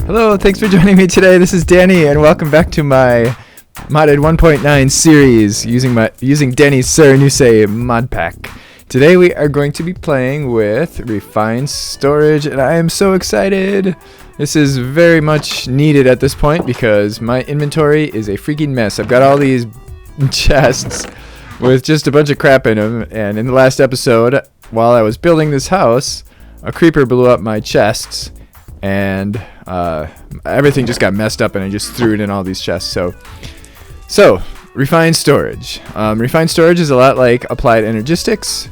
Hello, thanks for joining me today. This is Danny, and welcome back to my modded 1.9 series using Danny's Serenuse mod pack. Today we are going to be playing with refined storage, and I am so excited. This is very much needed at this point because my inventory is a freaking mess. I've got all these chests with just a bunch of crap in them, and in the last episode, while I was building this house, a creeper blew up my chests, and everything just got messed up, and I just threw it in all these chests. So refined storage. Refined storage is a lot like applied energistics.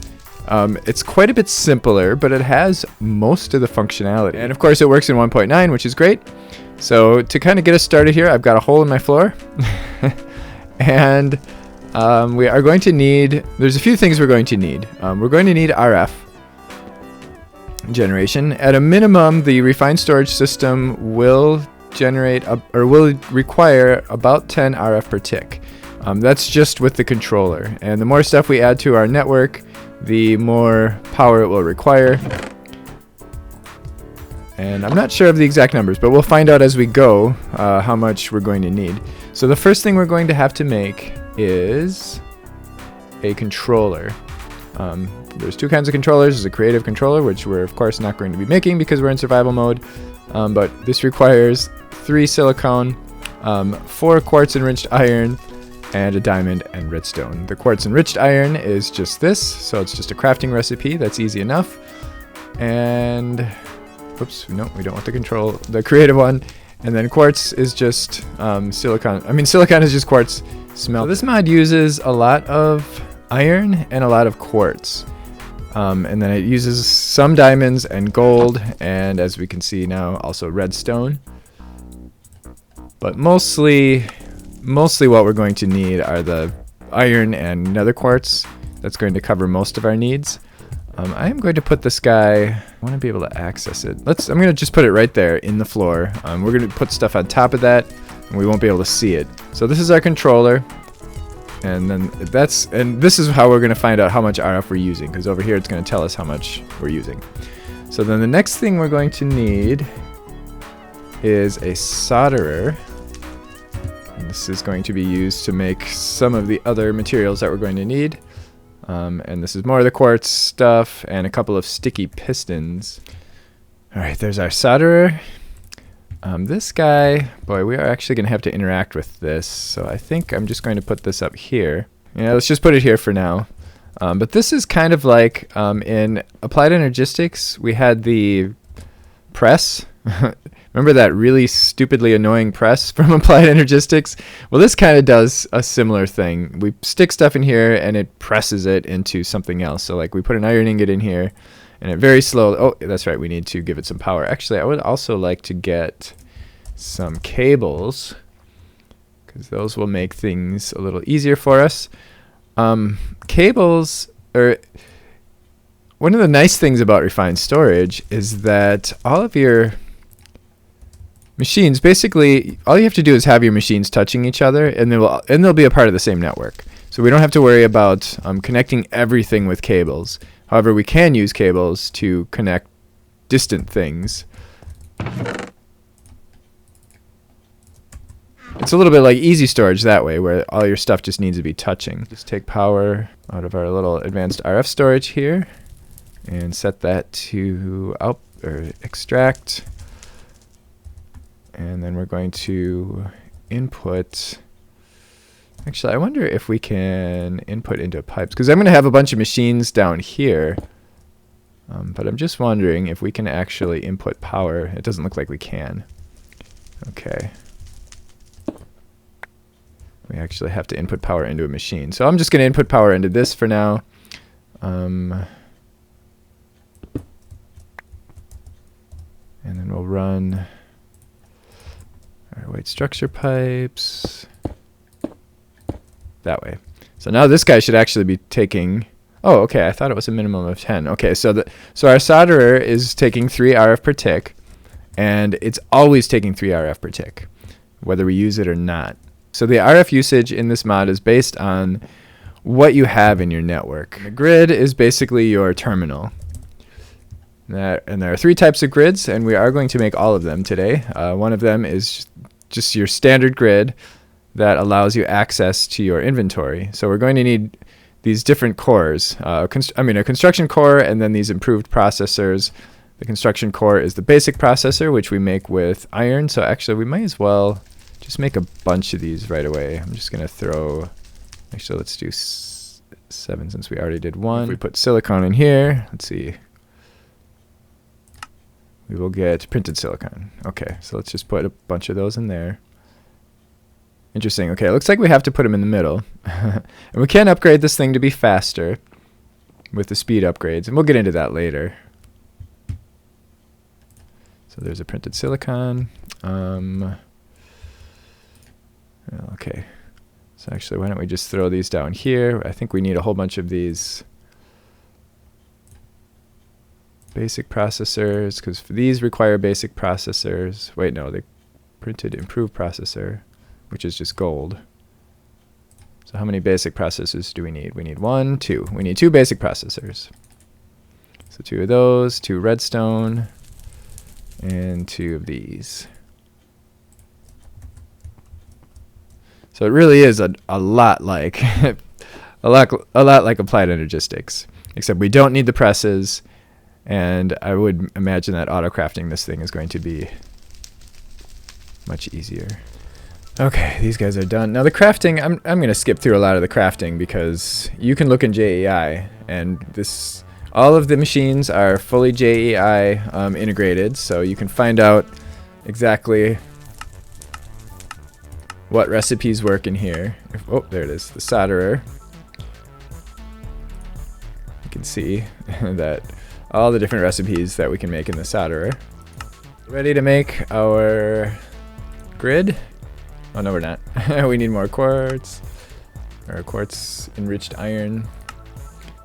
It's quite a bit simpler, but it has most of the functionality. And of course it works in 1.9, which is great. So to kind of get us started here, I've got a hole in my floor. And we are going to need, there's a few things we're going to need. We're going to need RF generation. At a minimum, the refined storage system will generate will require about 10 RF per tick. That's just with the controller. And the more stuff we add to our network, the more power it will require. And I'm not sure of the exact numbers, but we'll find out as we go how much we're going to need. So the first thing we're going to have to make is a controller. There's two kinds of controllers. There's a creative controller, which we're of course not going to be making because we're in survival mode. But this requires 3 silicone, 4 quartz enriched iron, and a diamond and redstone. The quartz enriched iron is just this, so it's just a crafting recipe. That's easy enough. And whoops, no, we don't want the creative one. And then quartz is just silicon. Silicon is just quartz smelt. So this mod uses a lot of iron and a lot of quartz. And then it uses some diamonds and gold, and as we can see now, also redstone. But mostly what we're going to need are the iron and nether quartz. That's going to cover most of our needs. I am going to put this guy, I want to be able to access it. I'm going to just put it right there in the floor. We're going to put stuff on top of that, and we won't be able to see it. So this is our controller. And then this is how we're going to find out how much RF we're using, because over here it's going to tell us how much we're using. So then the next thing we're going to need is a solderer. And this is going to be used to make some of the other materials that we're going to need. And this is more of the quartz stuff and a couple of sticky pistons. Alright, there's our solderer. This guy, boy, we are actually going to have to interact with this, so I think I'm just going to put this up here. Yeah, let's just put it here for now. But this is kind of like in Applied Energistics, we had the press. Remember that really stupidly annoying press from Applied Energistics? Well, this kind of does a similar thing. We stick stuff in here and it presses it into something else. So like we put an iron ingot in here, and it very slowly, oh, that's right, we need to give it some power. Actually, I would also like to get some cables, because those will make things a little easier for us. Cables are, one of the nice things about refined storage is that all of your machines, basically, all you have to do is have your machines touching each other, and they'll be a part of the same network. So we don't have to worry about connecting everything with cables. However, we can use cables to connect distant things. It's a little bit like easy storage that way, where all your stuff just needs to be touching. Just take power out of our little advanced RF storage here and set that to extract. And then we're going to input. Actually, I wonder if we can input into pipes, because I'm going to have a bunch of machines down here. But I'm just wondering if we can actually input power. It doesn't look like we can. Okay. We actually have to input power into a machine. So I'm just going to input power into this for now. And then we'll run our white structure pipes that way. So now this guy should actually be taking, oh, okay, I thought it was a minimum of 10. Okay, so our solderer is taking 3 RF per tick, and it's always taking 3 RF per tick, whether we use it or not. So the RF usage in this mod is based on what you have in your network. The grid is basically your terminal. And there are 3 types of grids, and we are going to make all of them today. One of them is just your standard grid that allows you access to your inventory. So we're going to need these different cores. A construction core, and then these improved processors. The construction core is the basic processor, which we make with iron. So actually, we might as well just make a bunch of these right away. I'm just going to throw... Actually, let's do 7 since we already did 1. If we put silicon in here, let's see. We will get printed silicon. Okay, so let's just put a bunch of those in there. Interesting. Okay, it looks like we have to put them in the middle. And we can upgrade this thing to be faster with the speed upgrades, and we'll get into that later. So there's a printed silicon. Okay. So actually, why don't we just throw these down here? I think we need a whole bunch of these basic processors, because these require basic processors. Wait, no, they printed improved processor, which is just gold. So how many basic processors do we need? We need 1, 2. We need 2 basic processors. So 2 of those, 2 redstone, and 2 of these. So it really is a lot like a lot like applied energistics, except we don't need the presses, and I would imagine that autocrafting this thing is going to be much easier. Okay, these guys are done. Now the crafting, I'm going to skip through a lot of the crafting because you can look in JEI, and all of the machines are fully JEI integrated, so you can find out exactly what recipes work in here. Oh, there it is, the solderer. You can see that all the different recipes that we can make in the solderer. Ready to make our grid? Oh, no, we're not. We need more quartz, or quartz enriched iron.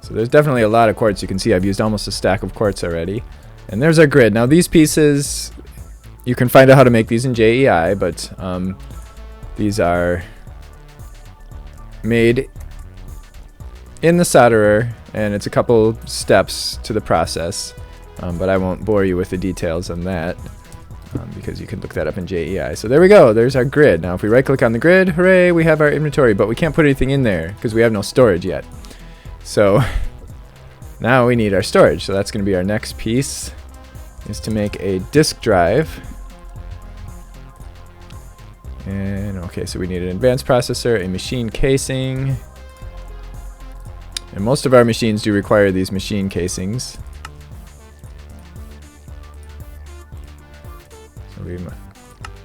So there's definitely a lot of quartz. You can see I've used almost a stack of quartz already. And there's our grid. Now these pieces, you can find out how to make these in JEI, but these are made in the solderer, and it's a couple steps to the process. But I won't bore you with the details on that. Because you can look that up in JEI. So there we go. There's our grid. Now if we right click on the grid, hooray, we have our inventory, but we can't put anything in there because we have no storage yet. So now we need our storage. So that's going to be our next piece, is to make a disk drive. And okay, so we need an advanced processor, a machine casing. And most of our machines do require these machine casings.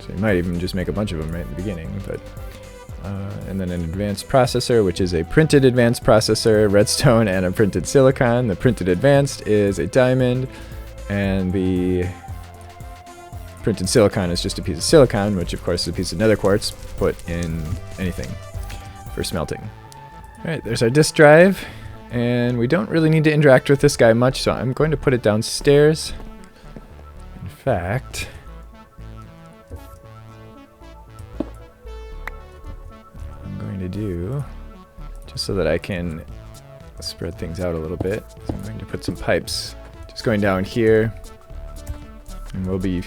So you might even just make a bunch of them right in the beginning, but and then an advanced processor, which is a printed advanced processor, redstone, and a printed silicon. The printed advanced is a diamond, and the printed silicon is just a piece of silicon, which of course is a piece of nether quartz put in anything for smelting. All right, there's our disk drive, and we don't really need to interact with this guy much, so I'm going to put it downstairs. In fact, to do, just so that I can spread things out a little bit, so I'm going to put some pipes just going down here, and we'll be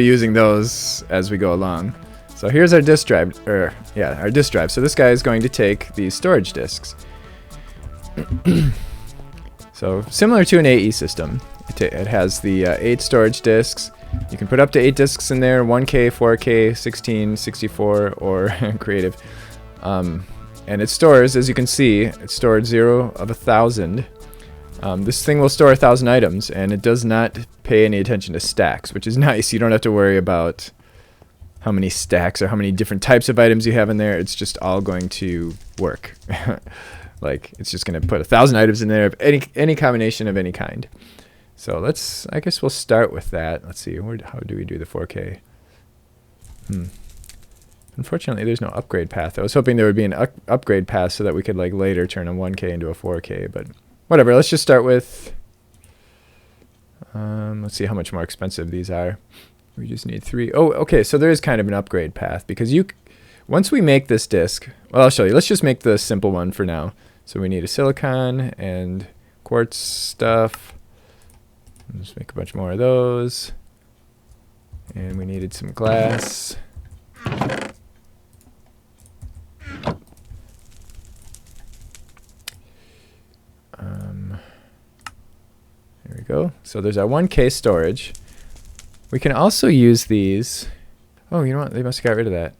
using those as we go along. So here's our disk drive, our disk drive. So this guy is going to take these storage disks. So similar to an AE system, it has the 8 storage disks. You can put up to 8 disks in there, 1K, 4K, 16, 64, or creative. And it stores, as you can see, it stored 0 of 1,000. This thing will store 1,000 items, and it does not pay any attention to stacks, which is nice. You don't have to worry about how many stacks or how many different types of items you have in there. It's just all going to work. Like, it's just going to put 1,000 items in there of any combination of any kind. So I guess we'll start with that. Let's see, how do we do the 4K? Unfortunately, there's no upgrade path. I was hoping there would be an upgrade path so that we could like later turn a 1K into a 4K, but whatever. Let's just start with, let's see how much more expensive these are. We just need 3. Oh, okay, so there is kind of an upgrade path, because once we make this disk, well, I'll show you. Let's just make the simple one for now. So we need a silicon and quartz stuff. Let's make a bunch more of those. And we needed some glass. There we go. So there's our 1K storage. We can also use these. Oh, you know what? They must have got rid of that.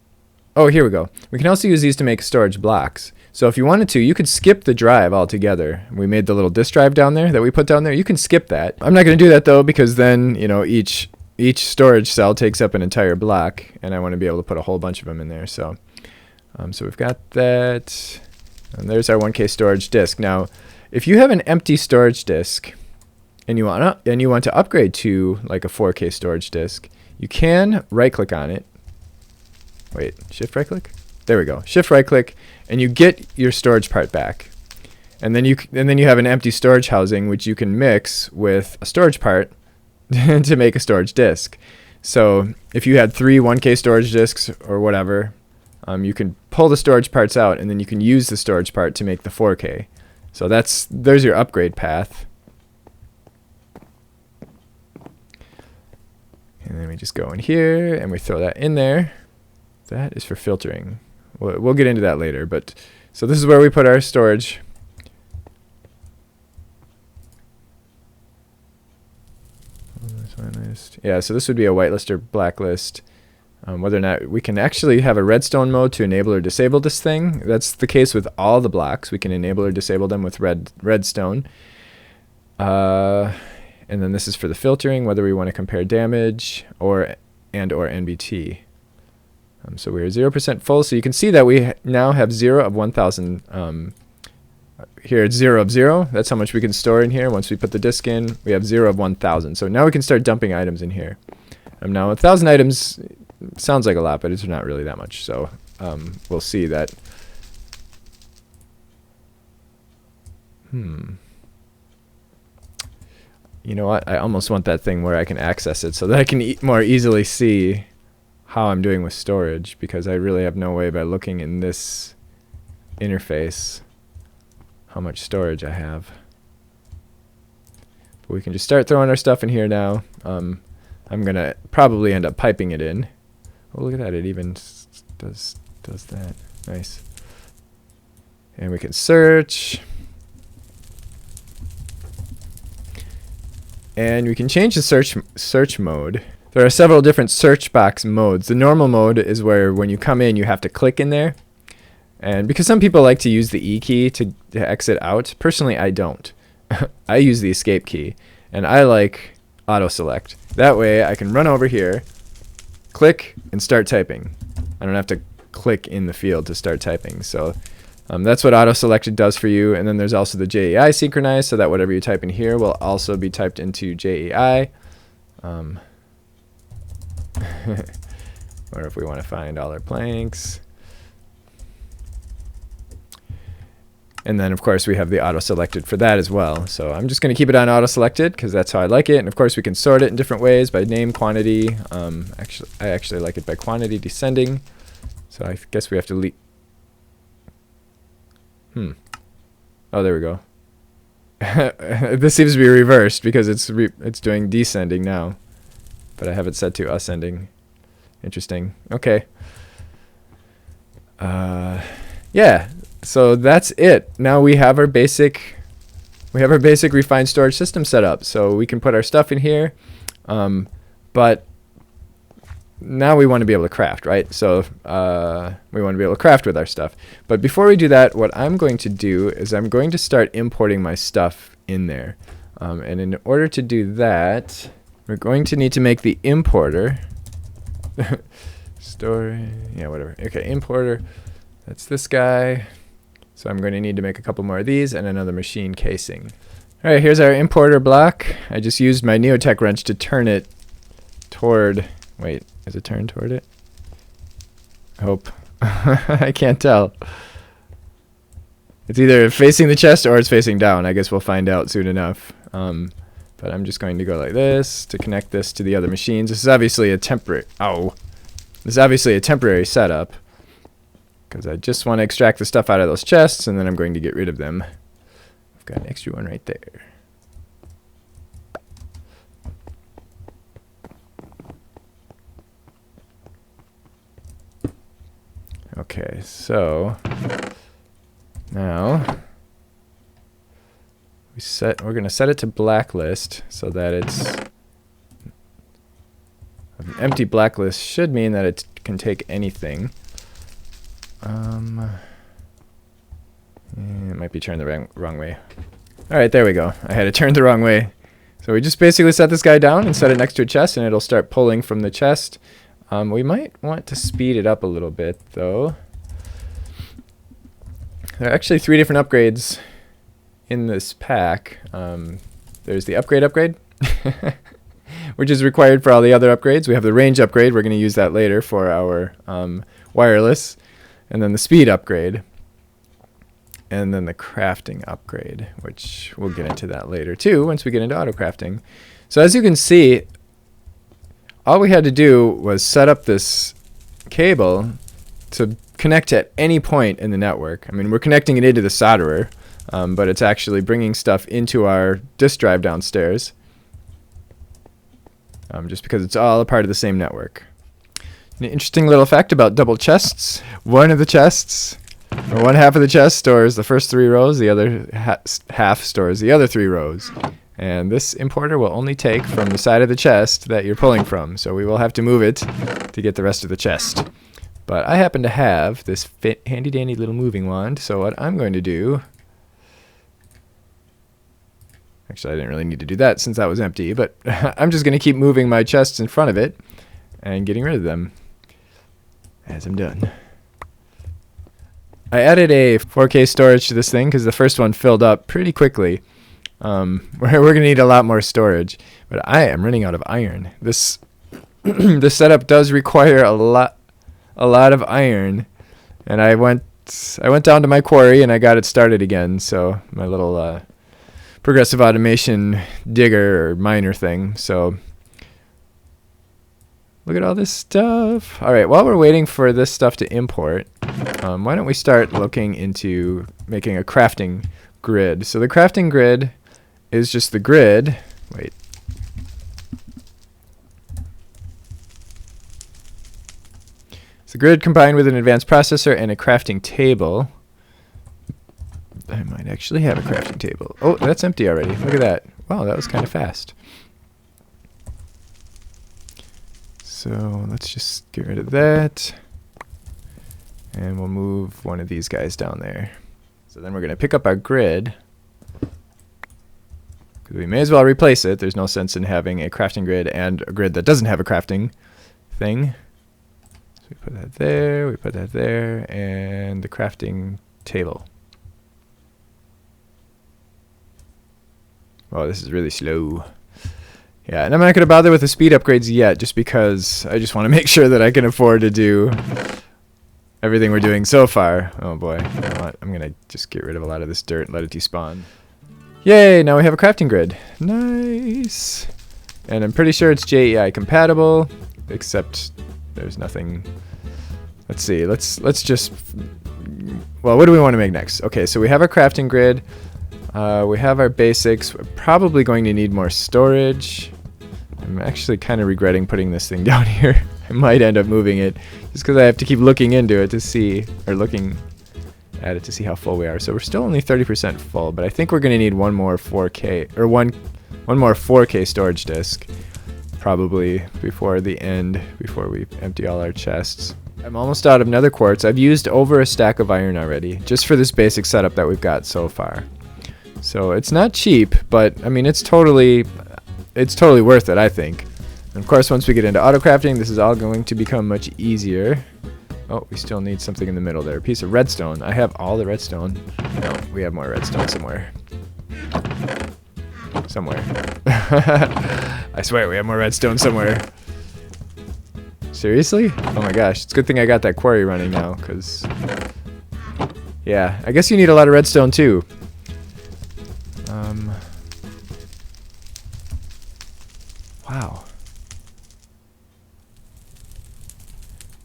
Oh, here we go. We can also use these to make storage blocks. So if you wanted to, you could skip the drive altogether. We made the little disk drive down there that we put down there. You can skip that. I'm not going to do that though, because then, you know, each storage cell takes up an entire block, and I want to be able to put a whole bunch of them in there. So, so we've got that, and there's our 1K storage disk. Now, if you have an empty storage disk, and you want to upgrade to like a 4K storage disk, you can right-click on it. Wait, shift right-click? There we go. Shift right-click, and you get your storage part back. And then you have an empty storage housing, which you can mix with a storage part to make a storage disk. So if you had 3 1K storage disks or whatever, you can pull the storage parts out, and then you can use the storage part to make the 4K. So there's your upgrade path. And then we just go in here and we throw that in there. That is for filtering. We'll get into that later. But so this is where we put our storage. Yeah, so this would be a whitelist or blacklist. Whether or not we can actually have a redstone mode to enable or disable this thing. That's the case with all the blocks. We can enable or disable them with redstone. And then this is for the filtering, whether we want to compare damage or NBT. So we're 0% full. So you can see that we now have 0 of 1,000. Here it's 0 of 0. That's how much we can store in here. Once we put the disk in, we have 0 of 1,000. So now we can start dumping items in here. Now 1,000 items sounds like a lot, but it's not really that much. So we'll see that. You know what? I almost want that thing where I can access it so that I can more easily see how I'm doing with storage, because I really have no way by looking in this interface how much storage I have. But we can just start throwing our stuff in here now. I'm going to probably end up piping it in. Oh, look at that. It even does that. Nice. And we can search. And we can change the search mode. There are several different search box modes. The normal mode is where when you come in, you have to click in there. And because some people like to use the E key to exit out, personally I don't. I use the escape key, and I like auto select. That way I can run over here, click, and start typing. I don't have to click in the field to start typing. So that's what auto selected does for you. And then there's also the JEI synchronize, so that whatever you type in here will also be typed into JEI. Or if we want to find all our planks. And then, of course, we have the auto-selected for that as well. So I'm just going to keep it on auto-selected because that's how I like it. And, of course, we can sort it in different ways by name, quantity. I actually like it by quantity descending. So I guess we have to Oh, there we go. This seems to be reversed because it's doing descending now. But I have it set to ascending. Interesting. Okay. Yeah. So that's it. Now we have our basic refined storage system set up. So we can put our stuff in here. But now we want to be able to craft, right? So we want to be able to craft with our stuff. But before we do that, what I'm going to do is I'm going to start importing my stuff in there. And in order to do that, we're going to need to make the importer. Whatever. Okay, importer. That's this guy. So I'm going to need to make a couple more of these and another machine casing. All right, here's our importer block. I just used my Neotech wrench to turn it toward... Wait, is it turned toward it? I hope. I can't tell. It's either facing the chest or it's facing down. I guess we'll find out soon enough. But I'm just going to go like this to connect this to the other machines. This is obviously a temporary... This is obviously a temporary setup, because I just want to extract the stuff out of those chests, and then I'm going to get rid of them. I've got an extra one right there. Okay, so now we're going to set it to blacklist so that it's an empty blacklist should mean that it can take anything. It might be turned the wrong way. All right, there we go. I had it turned the wrong way. So we just basically set this guy down and set it next to a chest, and it'll start pulling from the chest. We might want to speed it up a little bit, though. There are actually 3 different upgrades in this pack. There's the upgrade, which is required for all the other upgrades. We have the range upgrade. We're going to use that later for our wireless. And then the speed upgrade. And then the crafting upgrade, which we'll get into that later too once we get into autocrafting. So as you can see, all we had to do was set up this cable to connect at any point in the network. I mean, we're connecting it into the solderer, but it's actually bringing stuff into our disk drive downstairs, just because it's all a part of the same network. An interesting little fact about double chests. One of the chests, or one half of the chest, stores the first 3 rows, the other half stores the other 3 rows. And this importer will only take from the side of the chest that you're pulling from, so we will have to move it to get the rest of the chest. But I happen to have this handy dandy little moving wand, so what I'm going to do... Actually, I didn't really need to do that since that was empty, but I'm just going to keep moving my chests in front of it and getting rid of them as I'm done. I added a 4K storage to this thing because the first one filled up pretty quickly. We're going to need a lot more storage, but I am running out of iron. This this setup does require a lot of iron, and I went down to my quarry and I got it started again. So my little progressive automation digger or miner thing. So look at all this stuff. All right, while we're waiting for this stuff to import, why don't we start looking into making a crafting grid. So the crafting grid is just the grid. Wait. It's the grid combined with an advanced processor and a crafting table. I might actually have a crafting table. Oh, that's empty already. Look at that. Wow, that was kind of fast. So let's just get rid of that. And we'll move one of these guys down there. So then we're going to pick up our grid. Because we may as well replace it. There's no sense in having a crafting grid and a grid that doesn't have a crafting thing. So we put that there, we put that there, and the crafting table. Oh, this is really slow. Yeah, and I'm not going to bother with the speed upgrades yet, just because I just want to make sure that I can afford to do everything we're doing so far. Oh boy, you know what? I'm going to just get rid of a lot of this dirt and let it despawn. Yay, now we have a crafting grid. Nice. And I'm pretty sure it's JEI compatible, except there's nothing. Let's see, let's just, well, what do we want to make next? Okay, so we have our crafting grid. We have our basics. We're probably going to need more storage. I'm actually kind of regretting putting this thing down here. I might end up moving it just because I have to keep looking into it to see, or looking at it to see how full we are. So we're still only 30% full, but I think we're going to need one more 4K, or one more 4K storage disk probably before the end, before we empty all our chests. I'm almost out of nether quartz. I've used over a stack of iron already just for this basic setup that we've got so far. So it's not cheap, but I mean it's totally worth it, I think. And of course, once we get into autocrafting, this is all going to become much easier. Oh, we still need something in the middle there. A piece of redstone. I have all the redstone. No, we have more redstone somewhere. Somewhere. I swear we have more redstone somewhere. Seriously? Oh my gosh, it's a good thing I got that quarry running now, because yeah, I guess you need a lot of redstone too. Wow.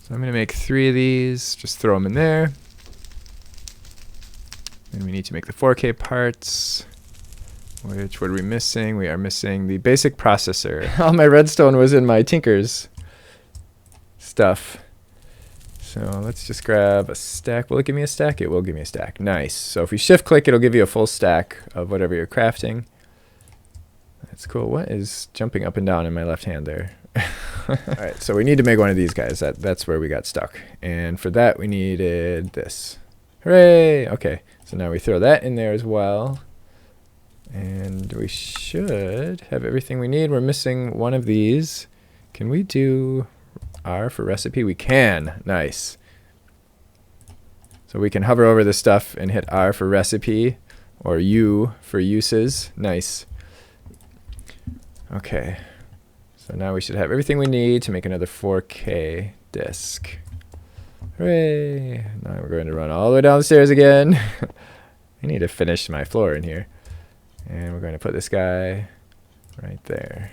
So I'm going to make 3 of these, just throw them in there. Then we need to make the 4K parts. What are we missing? We are missing the basic processor. All my redstone was in my Tinker's stuff. So let's just grab a stack. Will it give me a stack? It will give me a stack. Nice. So if we shift click, it'll give you a full stack of whatever you're crafting. That's cool. What is jumping up and down in my left hand there? All right, so we need to make one of these guys. That's where we got stuck. And for that, we needed this. Hooray! Okay, so now we throw that in there as well. And we should have everything we need. We're missing one of these. Can we do R for recipe? We can. Nice. So we can hover over this stuff and hit R for recipe, or U for uses. Nice. Okay. So now we should have everything we need to make another 4K disk. Hooray! Now we're going to run all the way downstairs again. I need to finish my floor in here. And we're going to put this guy right there.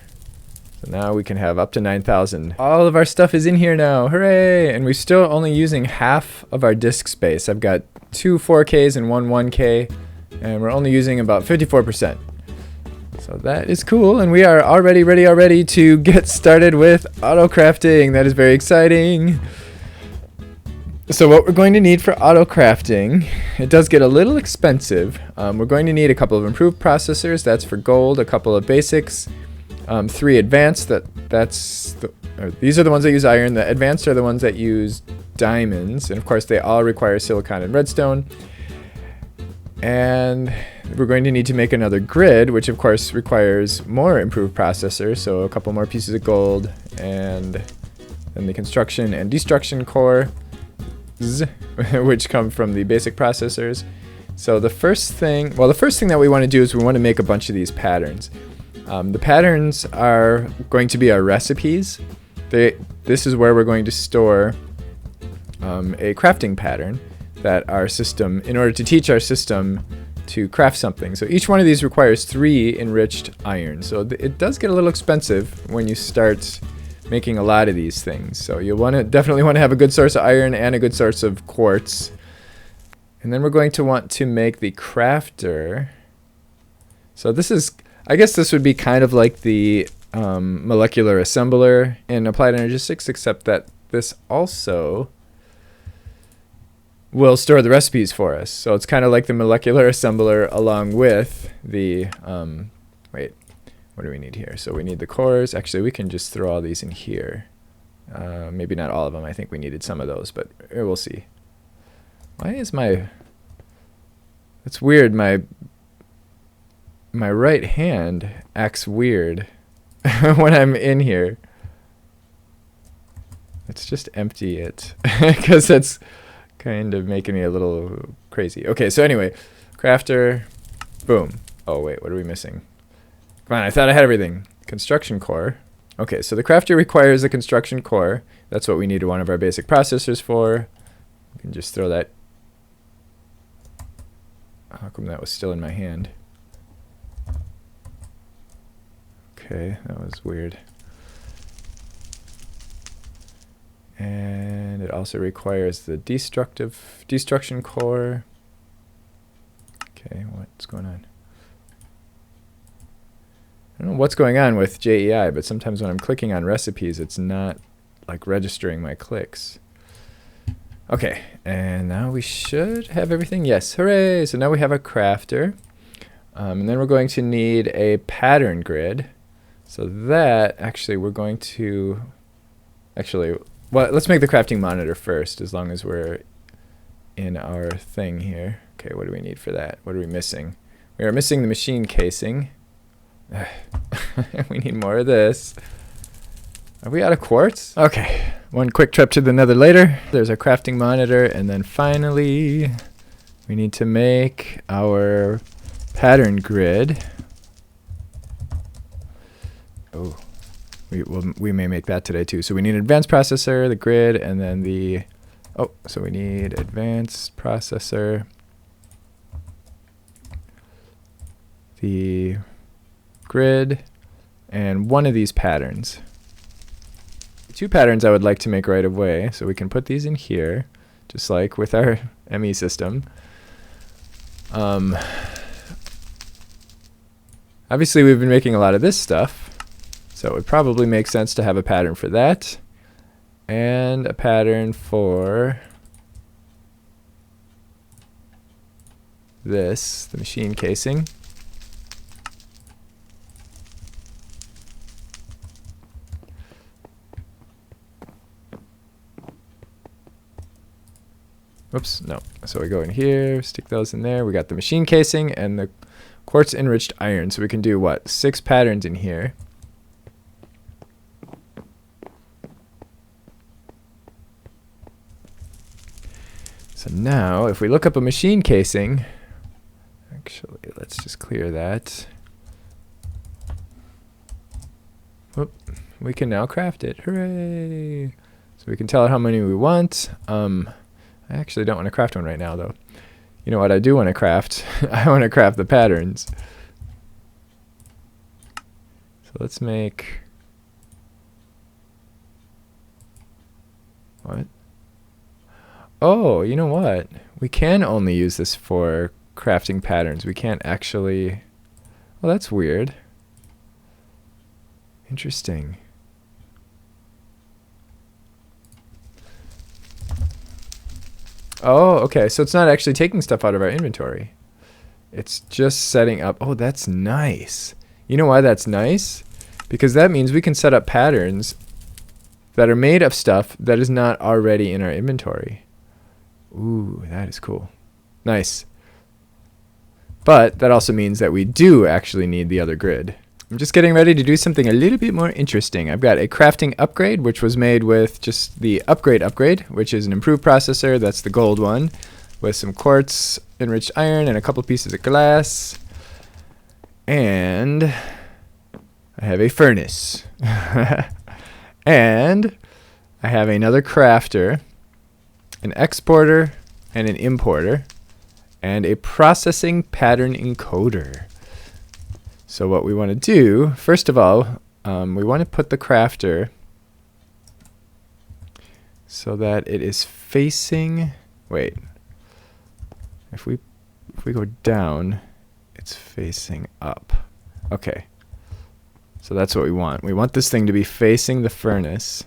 So now we can have up to 9,000. All of our stuff is in here now. Hooray! And we're still only using half of our disk space. I've got 2 4Ks and 1 1K. And we're only using about 54%. So that is cool, and we are already ready to get started with Autocrafting. That is very exciting. So what we're going to need for Autocrafting, it does get a little expensive. We're going to need a couple of improved processors. That's for gold. A couple of basics. 3 advanced. These are the ones that use iron. The advanced are the ones that use diamonds, and of course they all require silicon and redstone. And we're going to need to make another grid, which of course requires more improved processors, so a couple more pieces of gold, and then the construction and destruction core, which come from the basic processors. So the first thing that we want to do is we want to make a bunch of these patterns. The patterns are going to be our recipes. This is where we're going to store a crafting pattern that our system, in order to teach our system to craft something. So each one of these requires 3 enriched iron. So it does get a little expensive when you start making a lot of these things. So you'll definitely want to have a good source of iron and a good source of quartz. And then we're going to want to make the crafter. So this is, I guess this would be kind of like the molecular assembler in Applied Energistics, except that this also will store the recipes for us. So it's kind of like the molecular assembler along with the, wait, what do we need here? So we need the cores. Actually, we can just throw all these in here. Maybe not all of them. I think we needed some of those, but we'll see. Why is it's weird. My right hand acts weird when I'm in here. Let's just empty it because that's kind of making me a little crazy. Okay, so anyway, crafter, boom. Oh wait, what are we missing? Come on, I thought I had everything. Construction core. Okay, so the crafter requires a construction core. That's what we need one of our basic processors for. We can just throw that. How come that was still in my hand? Okay, that was weird. And it also requires the destruction core. Okay, what's going on? I don't know what's going on with JEI, but sometimes when I'm clicking on recipes, it's not like registering my clicks. Okay, and now we should have everything. Yes, hooray! So now we have a crafter. And then we're going to need a pattern grid. So that, actually, we're going to... Actually, well, let's make the crafting monitor first, as long as we're in our thing here. Okay, what do we need for that? What are we missing? We are missing the machine casing. We need more of this. Are we out of quartz? Okay, one quick trip to the nether later. There's our crafting monitor, and then finally, we need to make our pattern grid. Oh. We may make that today too. So we need an advanced processor, the grid, and then the... Oh, so we need advanced processor, the grid, and one of these patterns. 2 patterns I would like to make right away. So we can put these in here, just like with our ME system. Obviously, we've been making a lot of this stuff. So it would probably make sense to have a pattern for that. and a pattern for this, the machine casing. Oops, no. So we go in here, stick those in there. We got the machine casing and the quartz enriched iron. So we can do what? 6 patterns in here. So now if we look up a machine casing, actually let's just clear that. Whoop, we can now craft it. Hooray! So we can tell it how many we want. I actually don't want to craft one right now, though. You know what I do want to craft? I want to craft the patterns. So let's make... What? Oh, you know what? We can only use this for crafting patterns. We can't actually... Well, that's weird. Interesting. Oh, okay. So it's not actually taking stuff out of our inventory. It's just setting up. Oh, that's nice. You know why that's nice? Because that means we can set up patterns that are made of stuff that is not already in our inventory. Ooh, that is cool. Nice. But that also means that we do actually need the other grid. I'm just getting ready to do something a little bit more interesting. I've got a crafting upgrade, which was made with just the upgrade, which is an improved processor. That's the gold one, with some quartz enriched iron and a couple pieces of glass. And I have a furnace. And I have another crafter, an exporter, and an importer, and a processing pattern encoder. So what we want to do, first of all, we want to put the crafter so that it is facing, wait, if we go down, it's facing up. Okay, so that's what we want. We want this thing to be facing the furnace.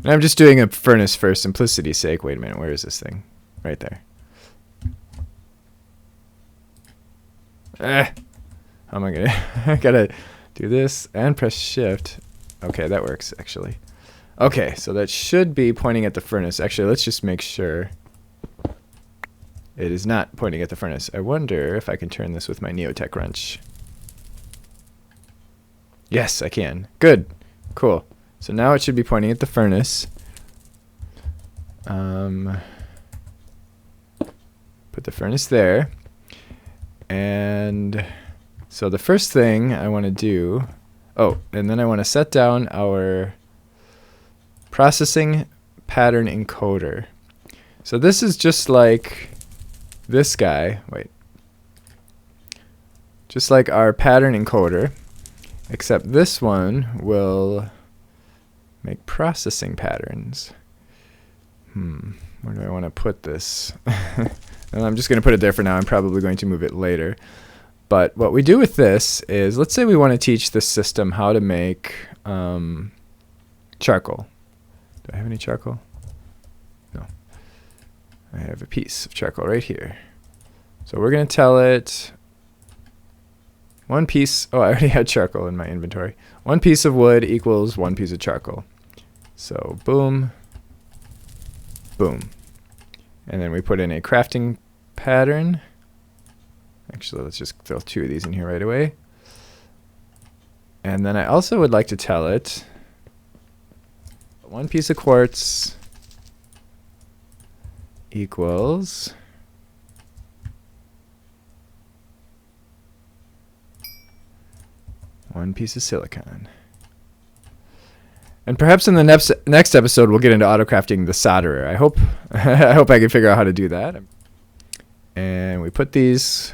And I'm just doing a furnace for simplicity's sake. Wait a minute, where is this thing? Right there. How am I gonna? I gotta do this and press shift. Okay, that works actually. Okay, so that should be pointing at the furnace. Actually, let's just make sure it is not pointing at the furnace. I wonder if I can turn this with my Neotech wrench. Yes, I can. Good. Cool. So now it should be pointing at the furnace. Put the furnace there. And so the first thing I want to do, oh, and then I want to set down our processing pattern encoder. So this is just like this guy, wait, just like our pattern encoder, except this one will make processing patterns. Where do I want to put this? And I'm just going to put it there for now. I'm probably going to move it later. But what we do with this is, let's say we want to teach the system how to make charcoal. Do I have any charcoal? No. I have a piece of charcoal right here. So we're going to tell it one piece. Oh, I already had charcoal in my inventory. One piece of wood equals one piece of charcoal. So boom, boom. And then we put in a crafting pattern. Actually, let's just throw 2 of these in here right away. And then I also would like to tell it one piece of quartz equals one piece of silicon. And perhaps in the next episode we'll get into autocrafting the solderer. I hope I can figure out how to do that. And we put these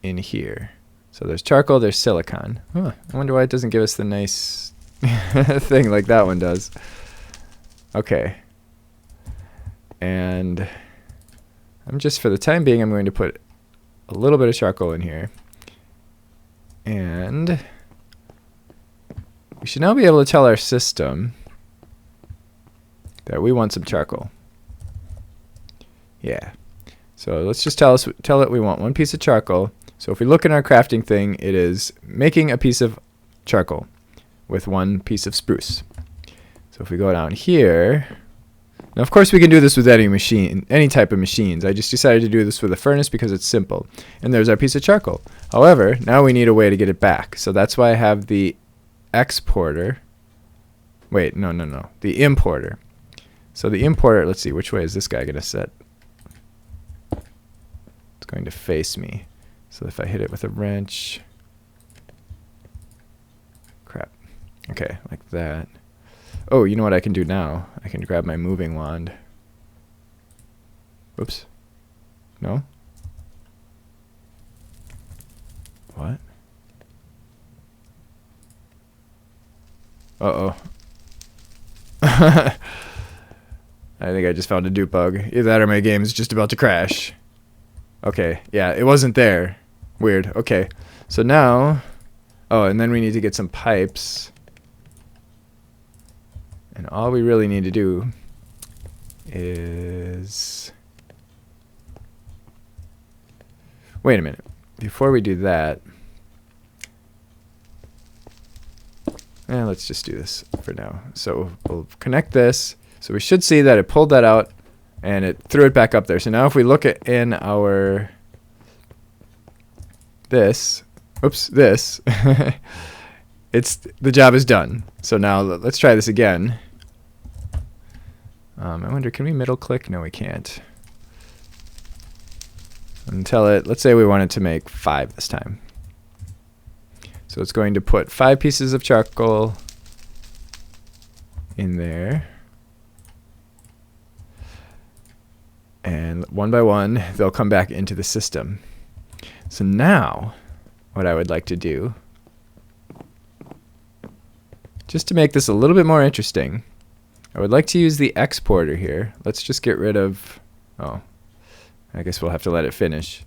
in here. So there's charcoal, there's silicon. Huh, I wonder why it doesn't give us the nice thing like that one does. Okay. And I'm just, for the time being, I'm going to put a little bit of charcoal in here. And we should now be able to tell our system that we want some charcoal. Yeah. So let's just tell it we want 1 piece of charcoal. So if we look in our crafting thing, it is making a piece of charcoal with 1 piece of spruce. So if we go down here, now of course we can do this with any machine, any type of machines. I just decided to do this with a furnace because it's simple. And there's our piece of charcoal. However, now we need a way to get it back. So that's why I have the exporter. Wait, no. The importer. So the importer, let's see, which way is this guy going to set? It's going to face me. So if I hit it with a wrench, crap. Okay, like that. Oh, you know what I can do now? I can grab my moving wand. Whoops. No? What? Uh-oh. I think I just found a dupe bug. Either that or my game is just about to crash. Okay, yeah, it wasn't there. Weird. Okay, so now, oh, and then we need to get some pipes. And all we really need to do is, wait a minute. Before we do that, let's just do this for now. So we'll connect this. So we should see that it pulled that out and it threw it back up there. So now if we look at in our this, it's the job is done. So now let's try this again. I wonder, can we middle click? No, we can't. And tell it, let's say we wanted to make 5 this time. So it's going to put 5 pieces of charcoal in there. And one by one, they'll come back into the system. So now, what I would like to do, just to make this a little bit more interesting, I would like to use the exporter here. Let's just get rid of, oh, I guess we'll have to let it finish.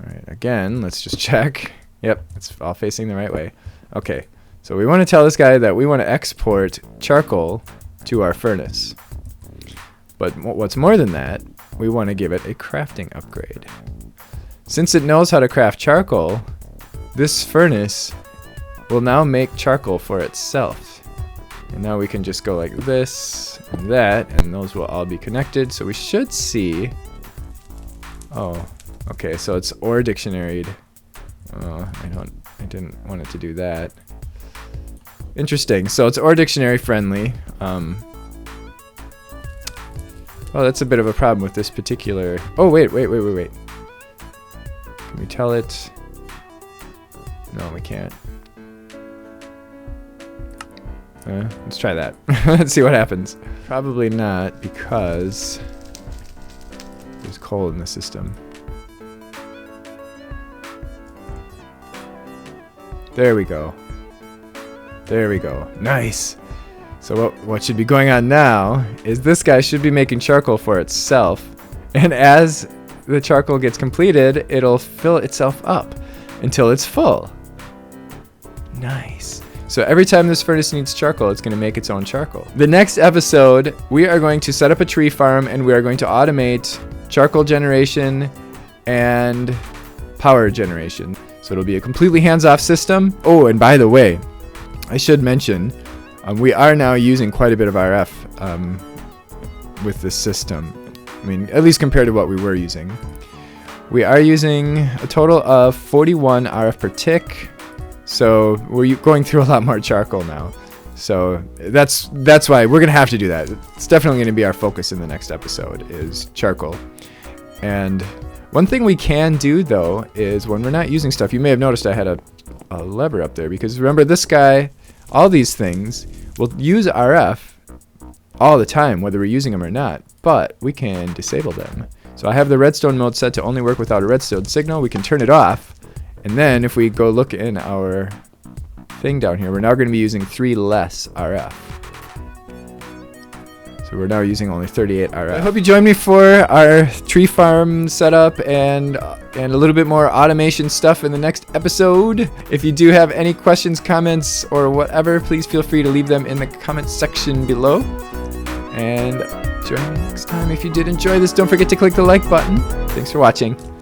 All right, again, let's just check. Yep, it's all facing the right way. Okay, so we want to tell this guy that we want to export charcoal to our furnace. But what's more than that, we want to give it a crafting upgrade. Since it knows how to craft charcoal, this furnace will now make charcoal for itself. And now we can just go like this and that, and those will all be connected. So we should see, oh, okay, so it's or dictionaried. Oh, I didn't want it to do that. Interesting. So it's or dictionary friendly. Oh, that's a bit of a problem with this particular. Oh, wait. Can we tell it? No, we can't. Let's try that. Let's see what happens. Probably not, because there's coal in the system. There we go. There we go. Nice. So what should be going on now is this guy should be making charcoal for itself. And as the charcoal gets completed, it'll fill itself up until it's full. Nice. So every time this furnace needs charcoal, it's going to make its own charcoal. The next episode, we are going to set up a tree farm and we are going to automate charcoal generation and power generation. So it'll be a completely hands-off system. Oh, and by the way, I should mention, we are now using quite a bit of RF with this system. I mean, at least compared to what we were using. We are using a total of 41 RF per tick. So we're going through a lot more charcoal now. So that's why we're going to have to do that. It's definitely going to be our focus in the next episode is charcoal. And one thing we can do, though, is when we're not using stuff, you may have noticed I had a lever up there. Because remember, this guy, all these things, will use RF all the time, whether we're using them or not. But we can disable them. So I have the redstone mode set to only work without a redstone signal. We can turn it off. And then if we go look in our thing down here, we're now going to be using 3 less RF. So So we're now using only 38 RF. I hope you join me for our tree farm setup and a little bit more automation stuff in the next episode. If you do have any questions, comments, or whatever, please feel free to leave them in the comment section below. And join me next time. If you did enjoy this, don't forget to click the like button. Thanks for watching.